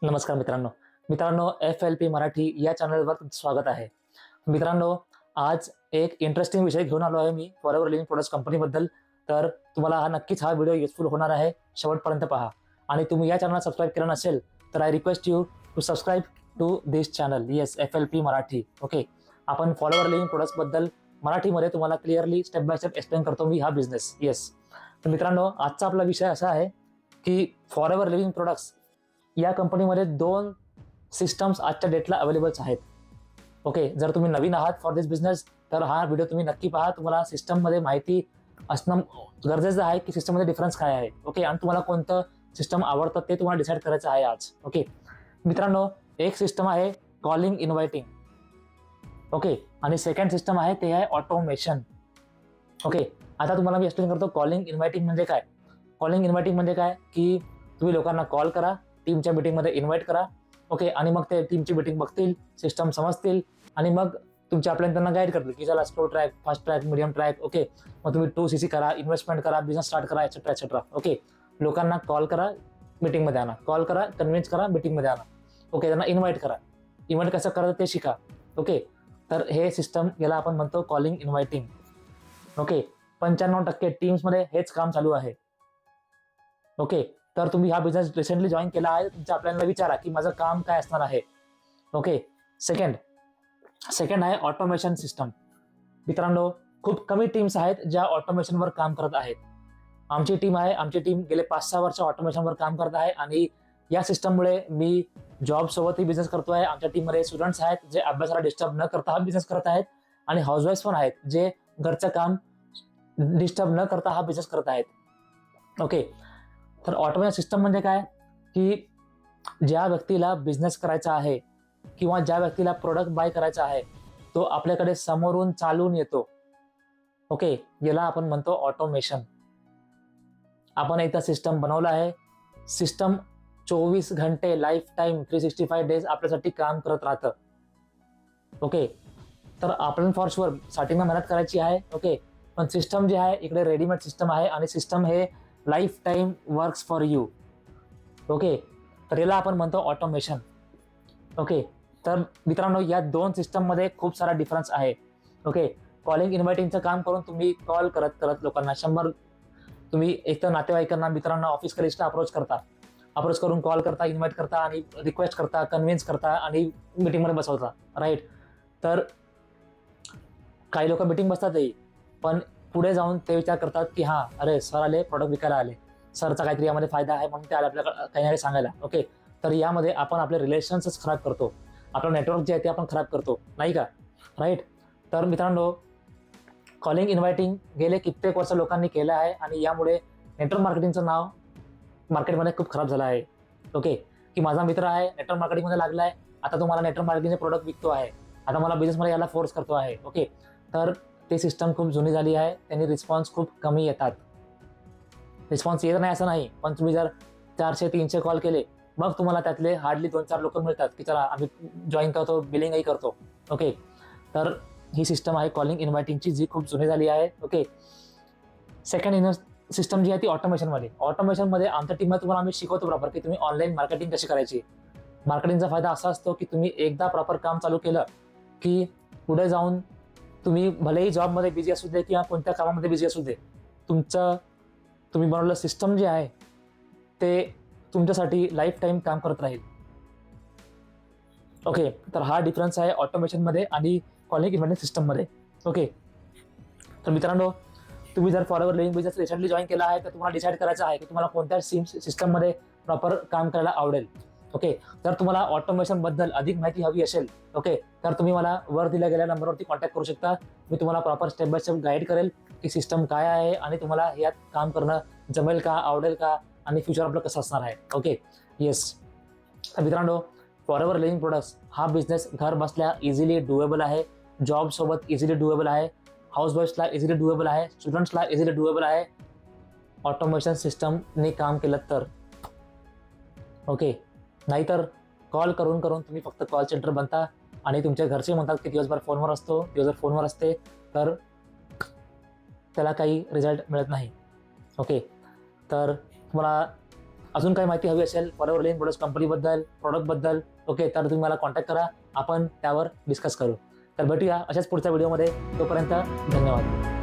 नमस्कार मित्रांनो FLP मराठी या चॅनलवर तुमचं स्वागत आहे. मित्रांनो, आज एक इंटरेस्टिंग विषय घेऊन आलो आहे मी फॉरएव्हर लिव्हिंग प्रोडक्ट्स कंपनीबद्दल. तर तुम्हाला नक्कीच हा व्हिडिओ युजफुल होणार आहे. शेवटपर्यंत पहा. आणि तुम्ही या चॅनलला सबस्क्राईब केलं नसेल तर I request you to subscribe to this channel. Yes, FLP Marathi. Okay, आपण फॉरएव्हर लिव्हिंग प्रोडक्ट्स बद्दल मराठीमध्ये तुम्हाला clearly step by step explain करतो मी हा बिझनेस. येस, तर मित्रांनो, आजचा आपला विषय असा आहे की फॉरएव्हर लिव्हिंग प्रोडक्ट्स या कंपनीमध्ये 2 सिस्टम्स आजच्या डेटला अवेलेबल्स आहेत. ओके, जर तुम्ही नवीन आहात फॉर दिस बिझनेस तर हा व्हिडिओ तुम्ही नक्की पहा. तुम्हाला सिस्टममध्ये माहिती असणं गरजेचं आहे की सिस्टममध्ये डिफरन्स काय आहे. ओके, आणि तुम्हाला कोणतं सिस्टम आवडतं ते तुम्हाला डिसाईड करायचं आहे आज. ओके मित्रांनो, एक सिस्टम आहे कॉलिंग इन्व्हायटिंग. ओके, आणि सेकंड सिस्टम आहे ते आहे ऑटोमेशन. ओके, आता तुम्हाला मी एक्सप्लेन करतो कॉलिंग इन्व्हायटिंग म्हणजे काय. कॉलिंग इन्व्हायटिंग म्हणजे काय की तुम्ही लोकांना कॉल करा, टीमच्या मीटिंगमध्ये इन्व्हाइट करा. ओके, आणि मग ते टीमची मीटिंग बघतील, सिस्टम समजतील आणि मग तुमच्या आपल्याला त्यांना गाईड करतील की चला slow track, fast track, medium track. Okay, मग तुम्ही 2CC करा, इन्व्हेस्टमेंट करा, बिझनेस स्टार्ट करा, एक्सेट्रा एक्सेट्रा. ओके, लोकांना कॉल करा, मीटिंगमध्ये आणा, कॉल करा, कन्व्हिन्स करा, मीटिंगमध्ये आणा. ओके, त्यांना इन्व्हाइट करा, इन्व्हाइट कसं करायचं ते शिका. ओके, तर हे सिस्टम याला आपण म्हणतो कॉलिंग इन्व्हायटिंग. ओके, 95% टीम्समध्ये हेच काम चालू आहे. ओके, तर तुम्ही हा बिझनेस रिसेंटली जॉईन केला आहे, तुमच्या आपल्याला विचारा की माझं काम काय असणार आहे. ओके, सेकंड आहे ऑटोमेशन सिस्टम. मित्रांनो, खूप कमी टीम्स आहेत ज्या ऑटोमेशनवर काम करत आहेत. आमची टीम गेले 5-6 वर्ष ऑटोमेशनवर काम करत आहे आणि या सिस्टममुळे मी जॉब सोबतही बिझनेस करतोय. आमच्या टीममध्ये स्टुडंट्स आहेत जे अभ्यासाला डिस्टर्ब न करता हा बिझनेस करत आहेत आणि हाऊसवाईफ पण आहेत जे घरचं काम डिस्टर्ब न करता हा बिझनेस करत आहेत. ओके, तर ऑटोमेशन सिस्टम म्हणजे काय की ज्या व्यक्तीला बिझनेस करायचा आहे किंवा ज्या व्यक्तीला प्रोडक्ट बाय करायचा आहे तो आपल्याकडे समोरून चालून येतो. ओके, याला आपण म्हणतो ऑटोमेशन. आपण इथं सिस्टम बनवलं आहे. सिस्टम 24 घंटे लाईफ टाईम 365 डेज आपल्यासाठी काम करत राहतं. ओके, तर आपण फॉर शुअर स्टार्टिंगला मेहनत करायची आहे. ओके, पण सिस्टम जे आहे इकडे रेडीमेड सिस्टम आहे आणि सिस्टम हे life time works for you. Okay, तर याला आपण म्हणतो ऑटोमेशन. ओके, तर मित्रांनो, या 2 सिस्टममध्ये खूप सारा डिफरन्स आहे. ओके, कॉलिंग इन्व्हायटिंगचं काम करून तुम्ही कॉल करत करत लोकांना 100 तुम्ही एक तर नातेवाईकांना, मित्रांना, ऑफिस कलिग्सला अप्रोच करून कॉल करता, इन्व्हाइट करता आणि रिक्वेस्ट करता, कन्व्हिन्स करता आणि मीटिंगमध्ये बसवता. राईट, तर काही लोक मीटिंग बसतातही पण पुढे जाऊन ते विचार करतात की हां, अरे सर आले, प्रोडक्ट विकायला आले, सरचा काहीतरी यामध्ये फायदा आहे म्हणून ते आले आपल्याला काही ना काही सांगायला. ओके, तर यामध्ये आपण आपले रिलेशन्सच खराब करतो, आपलं नेटवर्क जे आहे ते आपण खराब करतो, नाही का. राईट, तर मित्रांनो, कॉलिंग इन्व्हायटिंग गेले कित्येक वर्ष लोकांनी केलं आहे आणि यामुळे नेटवर्क मार्केटिंगचं नाव मार्केटमध्ये खूप खराब झालं आहे. ओके, की माझा मित्र आहे नेटवर्क मार्केटिंगमध्ये लागला आहे, आता तो मला नेटवर्क मार्केटिंगचे प्रोडक्ट विकतो आहे, आता मला बिझनेसमध्ये याला फोर्स करतो आहे. ओके, तर ते सिस्टम खूप जुनी झाली आहे. त्यांनी रिस्पॉन्स खूप कमी येतात. रिस्पॉन्स येत नाही असं नाही, पण तुम्ही जर 400-300 कॉल केले मग तुम्हाला त्यातले हार्डली 2-4 लोक मिळतात की चला आम्ही जॉईन करतो, बिलिंगही करतो. ओके, तर ही सिस्टम आहे कॉलिंग इन्व्हायटिंगची जी खूप जुनी झाली आहे. ओके, सेकंड सिस्टम जी आहे ती ऑटोमेशनमध्ये आमच्या टीममध्ये तुम्हाला आम्ही शिकवतो प्रॉपर की तुम्ही ऑनलाईन मार्केटिंग कशी करायची. मार्केटिंगचा फायदा असा असतो की तुम्ही एकदा प्रॉपर काम चालू केलं की पुढे जाऊन तुम्ही भलेही जॉबमध्ये बिझी असू दे किंवा कोणत्या कामामध्ये बिझी असू दे, तुम्ही बनवलेलं सिस्टम जे आहे ते तुमच्यासाठी लाईफ टाईम काम करत राहील. ओके, तर हा डिफरन्स आहे ऑटोमेशनमध्ये आणि कॉलिंग इन्व्हायटिंग सिस्टममध्ये. ओके, तर मित्रांनो, तुम्ही जर forever living business recently join केला आहे तर तुम्हाला डिसाईड करायचं आहे की तुम्हाला कोणत्या सिस्टममध्ये प्रॉपर काम करायला आवडेल. ओके, जर तुम्हाला ऑटोमेशनबद्दल अधिक माहिती हवी असेल, ओके, तर तुम्ही मला वर दिल्या गेल्या नंबरवरती कॉन्टॅक्ट करू शकता. मी तुम्हाला proper step by step guide करेल की सिस्टम काय आहे आणि तुम्हाला यात काम करणं जमेल का, आवडेल का आणि फ्युचर आपलं कसं असणार आहे. ओके, येस, तर मित्रांनो, फॉरएव्हर लिव्हिंग प्रोडक्ट्स हा बिझनेस घर बसल्या इझिली डुएबल आहे, जॉबसोबत इझिली डुएबल आहे, हाऊसवाईफ्सला इझिली डुएबल आहे, स्टुडंट्सला इझिली डुएबल आहे ऑटोमेशन सिस्टमने काम केलं तर. ओके, नाहीतर कॉल करून तुम्ही फक्त कॉल सेंटर बनता आणि तुमच्या घरचे म्हणतात की दिवसभर फोनवर असते, तर त्याला काही रिझल्ट मिळत नाही. ओके, तर तुम्हाला अजून काही माहिती हवी असेल फॉरएव्हर लिव्हिंग प्रोडक्ट्स कंपनीबद्दल, प्रॉडक्टबद्दल, ओके, तर तुम्ही मला कॉन्टॅक्ट करा. आपण त्यावर डिस्कस करू. तर भेटूया अशाच पुढच्या व्हिडिओमध्ये. तोपर्यंत धन्यवाद.